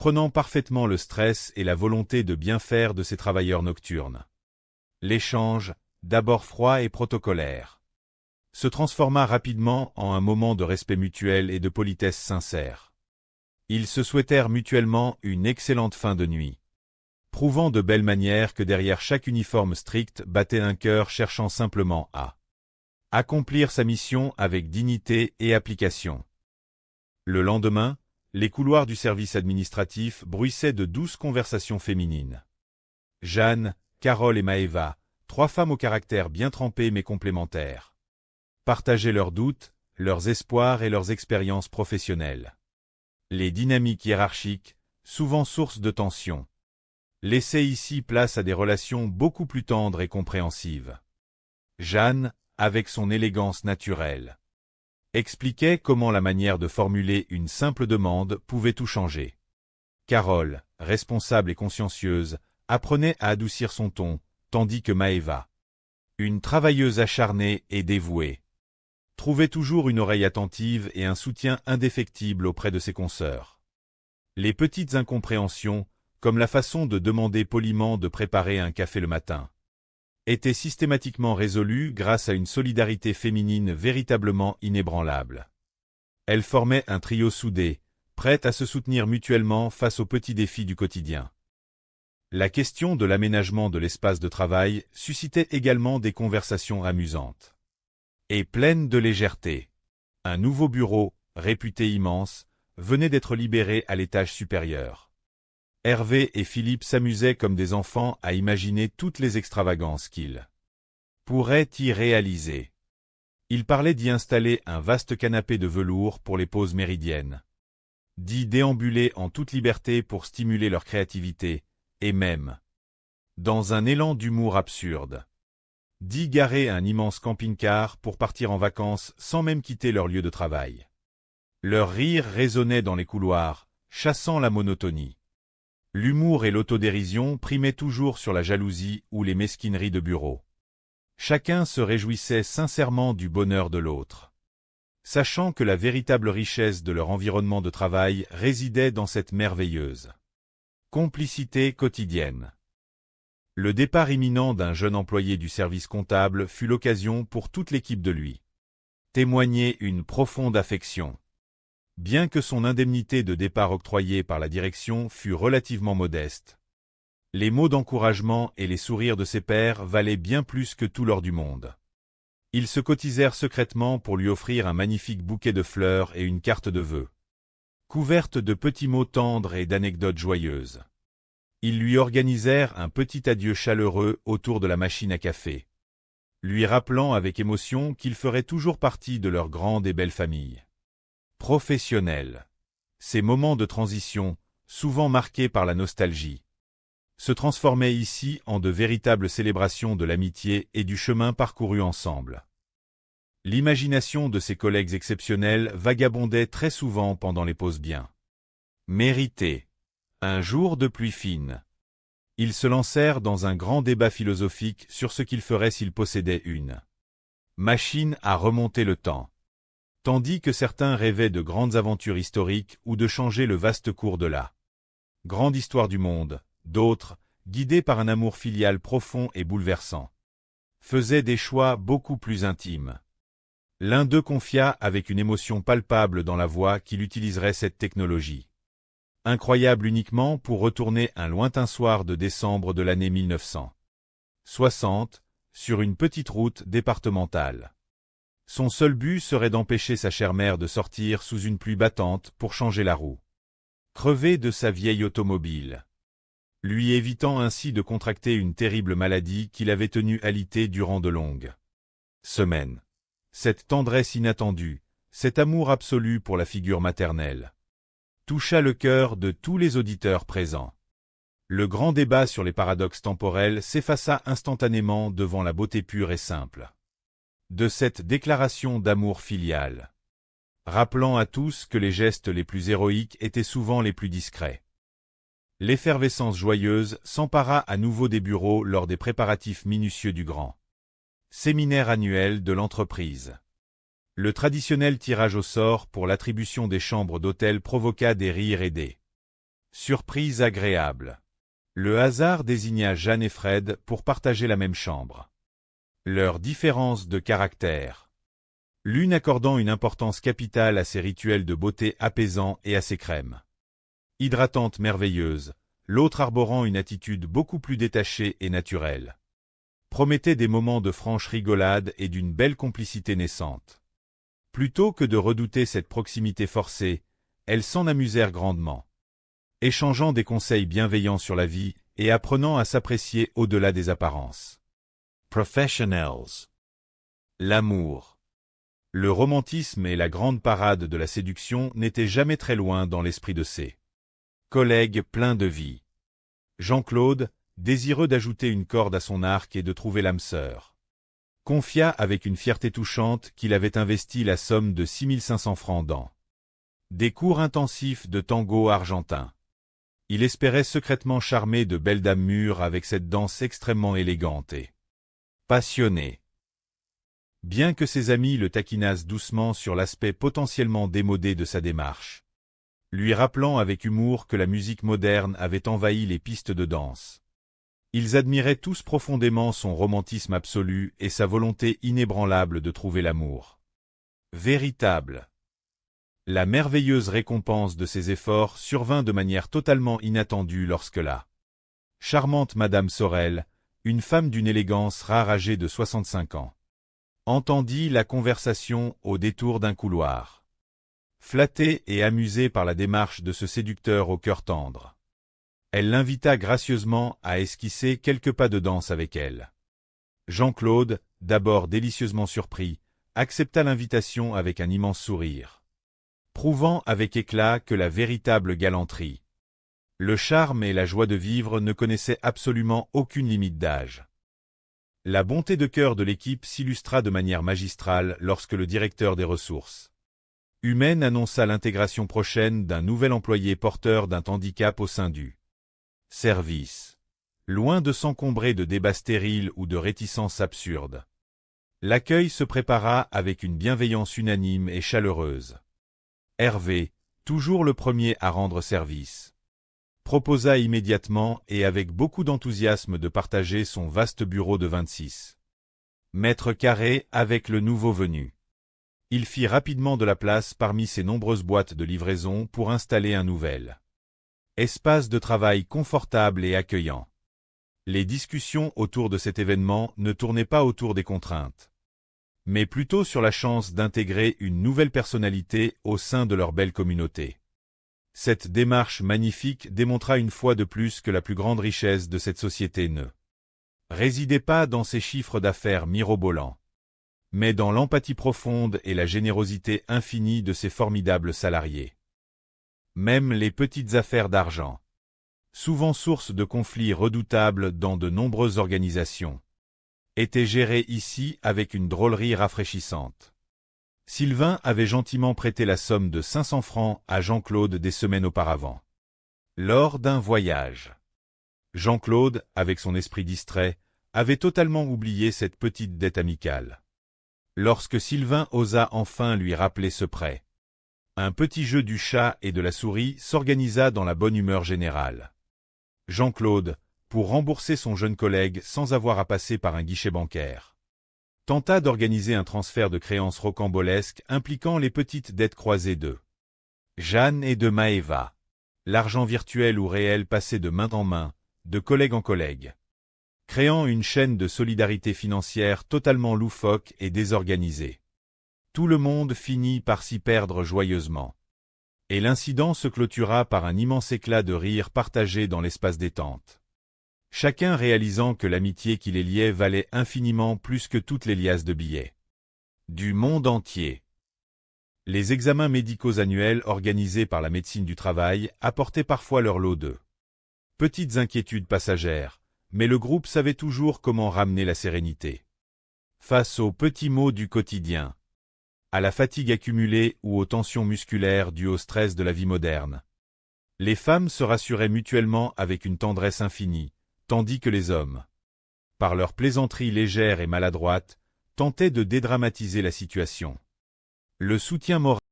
prenant parfaitement le stress et la volonté de bien faire de ces travailleurs nocturnes. L'échange, d'abord froid et protocolaire, se transforma rapidement en un moment de respect mutuel et de politesse sincère. Ils se souhaitèrent mutuellement une excellente fin de nuit, prouvant de belles manières que derrière chaque uniforme strict battait un cœur cherchant simplement à accomplir sa mission avec dignité et application. Le lendemain, les couloirs du service administratif bruissaient de douces conversations féminines. Jeanne, Carole et Maëva, 3 femmes au caractère bien trempé mais complémentaires, partageaient leurs doutes, leurs espoirs et leurs expériences professionnelles. Les dynamiques hiérarchiques, souvent source de tensions, laissaient ici place à des relations beaucoup plus tendres et compréhensives. Jeanne, avec son élégance naturelle, expliquait comment la manière de formuler une simple demande pouvait tout changer. Carole, responsable et consciencieuse, apprenait à adoucir son ton, tandis que Maëva, une travailleuse acharnée et dévouée, trouvait toujours une oreille attentive et un soutien indéfectible auprès de ses consoeurs. Les petites incompréhensions, comme la façon de demander poliment de préparer un café le matin, étaient systématiquement résolues grâce à une solidarité féminine véritablement inébranlable. Elles formaient un trio soudé, prêt à se soutenir mutuellement face aux petits défis du quotidien. La question de l'aménagement de l'espace de travail suscitait également des conversations amusantes et pleines de légèreté. Un nouveau bureau, réputé immense, venait d'être libéré à l'étage supérieur. Hervé et Philippe s'amusaient comme des enfants à imaginer toutes les extravagances qu'ils pourraient y réaliser. Ils parlaient d'y installer un vaste canapé de velours pour les pauses méridiennes, d'y déambuler en toute liberté pour stimuler leur créativité, et même, dans un élan d'humour absurde, d'y garer un immense camping-car pour partir en vacances sans même quitter leur lieu de travail. Leur rire résonnait dans les couloirs, chassant la monotonie. L'humour et l'autodérision primaient toujours sur la jalousie ou les mesquineries de bureau. Chacun se réjouissait sincèrement du bonheur de l'autre, sachant que la véritable richesse de leur environnement de travail résidait dans cette merveilleuse complicité quotidienne. Le départ imminent d'un jeune employé du service comptable fut l'occasion pour toute l'équipe de lui témoigner une profonde affection. Bien que son indemnité de départ octroyée par la direction fût relativement modeste, les mots d'encouragement et les sourires de ses pairs valaient bien plus que tout l'or du monde. Ils se cotisèrent secrètement pour lui offrir un magnifique bouquet de fleurs et une carte de vœux, couverte de petits mots tendres et d'anecdotes joyeuses. Ils lui organisèrent un petit adieu chaleureux autour de la machine à café, lui rappelant avec émotion qu'il ferait toujours partie de leur grande et belle famille professionnelle. Ces moments de transition, souvent marqués par la nostalgie, se transformaient ici en de véritables célébrations de l'amitié et du chemin parcouru ensemble. L'imagination de ces collègues exceptionnels vagabondait très souvent pendant les pauses bien méritées. Un jour de pluie fine, ils se lancèrent dans un grand débat philosophique sur ce qu'ils feraient s'ils possédaient une machine à remonter le temps. Tandis que certains rêvaient de grandes aventures historiques ou de changer le vaste cours de la grande histoire du monde, d'autres, guidés par un amour filial profond et bouleversant, faisaient des choix beaucoup plus intimes. L'un d'eux confia avec une émotion palpable dans la voix qu'il utiliserait cette technologie, incroyable uniquement pour retourner un lointain soir de décembre de l'année 1960, sur une petite route départementale. Son seul but serait d'empêcher sa chère mère de sortir sous une pluie battante pour changer la roue crevée de sa vieille automobile, lui évitant ainsi de contracter une terrible maladie qui l'avait tenu alité durant de longues semaines. Cette tendresse inattendue, cet amour absolu pour la figure maternelle, toucha le cœur de tous les auditeurs présents. Le grand débat sur les paradoxes temporels s'effaça instantanément devant la beauté pure et simple de cette déclaration d'amour filial, rappelant à tous que les gestes les plus héroïques étaient souvent les plus discrets. L'effervescence joyeuse s'empara à nouveau des bureaux lors des préparatifs minutieux du grand séminaire annuel de l'entreprise. Le traditionnel tirage au sort pour l'attribution des chambres d'hôtel provoqua des rires et des Surprise agréable. Le hasard désigna Jeanne et Fred pour partager la même chambre. Leur différence de caractère. L'une accordant une importance capitale à ses rituels de beauté apaisants et à ses crèmes hydratantes merveilleuses, l'autre arborant une attitude beaucoup plus détachée et naturelle. Promettait des moments de franche rigolade et d'une belle complicité naissante. Plutôt que de redouter cette proximité forcée, elles s'en amusèrent grandement, échangeant des conseils bienveillants sur la vie et apprenant à s'apprécier au-delà des apparences. Professionals. L'amour. Le romantisme et la grande parade de la séduction n'étaient jamais très loin dans l'esprit de ces collègues pleins de vie. Jean-Claude, désireux d'ajouter une corde à son arc et de trouver l'âme sœur, confia avec une fierté touchante qu'il avait investi la somme de 6500 francs dans des cours intensifs de tango argentin. Il espérait secrètement charmer de belles dames mûres avec cette danse extrêmement élégante et passionnée. Bien que ses amis le taquinassent doucement sur l'aspect potentiellement démodé de sa démarche, lui rappelant avec humour que la musique moderne avait envahi les pistes de danse. Ils admiraient tous profondément son romantisme absolu et sa volonté inébranlable de trouver l'amour véritable. La merveilleuse récompense de ses efforts survint de manière totalement inattendue lorsque la charmante Madame Sorel, une femme d'une élégance rare âgée de 65 ans, entendit la conversation au détour d'un couloir. Flattée et amusée par la démarche de ce séducteur au cœur tendre, elle l'invita gracieusement à esquisser quelques pas de danse avec elle. Jean-Claude, d'abord délicieusement surpris, accepta l'invitation avec un immense sourire, prouvant avec éclat que la véritable galanterie, le charme et la joie de vivre ne connaissaient absolument aucune limite d'âge. La bonté de cœur de l'équipe s'illustra de manière magistrale lorsque le directeur des ressources humaines annonça l'intégration prochaine d'un nouvel employé porteur d'un handicap au sein du service. Loin de s'encombrer de débats stériles ou de réticences absurdes, l'accueil se prépara avec une bienveillance unanime et chaleureuse. Hervé, toujours le premier à rendre service, proposa immédiatement et avec beaucoup d'enthousiasme de partager son vaste bureau de 26 mètres carrés avec le nouveau venu. Il fit rapidement de la place parmi ses nombreuses boîtes de livraison pour installer un nouvel espace de travail confortable et accueillant. Les discussions autour de cet événement ne tournaient pas autour des contraintes, mais plutôt sur la chance d'intégrer une nouvelle personnalité au sein de leur belle communauté. Cette démarche magnifique démontra une fois de plus que la plus grande richesse de cette société ne résidait pas dans ses chiffres d'affaires mirobolants, mais dans l'empathie profonde et la générosité infinie de ses formidables salariés. Même les petites affaires d'argent, souvent source de conflits redoutables dans de nombreuses organisations, étaient gérées ici avec une drôlerie rafraîchissante. Sylvain avait gentiment prêté la somme de 500 francs à Jean-Claude des semaines auparavant, lors d'un voyage. Jean-Claude, avec son esprit distrait, avait totalement oublié cette petite dette amicale. Lorsque Sylvain osa enfin lui rappeler ce prêt, un petit jeu du chat et de la souris s'organisa dans la bonne humeur générale. Jean-Claude, pour rembourser son jeune collègue sans avoir à passer par un guichet bancaire, tenta d'organiser un transfert de créances rocambolesque impliquant les petites dettes croisées de Jeanne et de Maëva. L'argent virtuel ou réel passait de main en main, de collègue en collègue, créant une chaîne de solidarité financière totalement loufoque et désorganisée. Tout le monde finit par s'y perdre joyeusement. Et l'incident se clôtura par un immense éclat de rire partagé dans l'espace détente. Chacun réalisant que l'amitié qui les liait valait infiniment plus que toutes les liasses de billets du monde entier. Les examens médicaux annuels organisés par la médecine du travail apportaient parfois leur lot de petites inquiétudes passagères, mais le groupe savait toujours comment ramener la sérénité face aux petits maux du quotidien, à la fatigue accumulée ou aux tensions musculaires dues au stress de la vie moderne. Les femmes se rassuraient mutuellement avec une tendresse infinie, tandis que les hommes, par leurs plaisanteries légères et maladroites, tentaient de dédramatiser la situation. Le soutien moral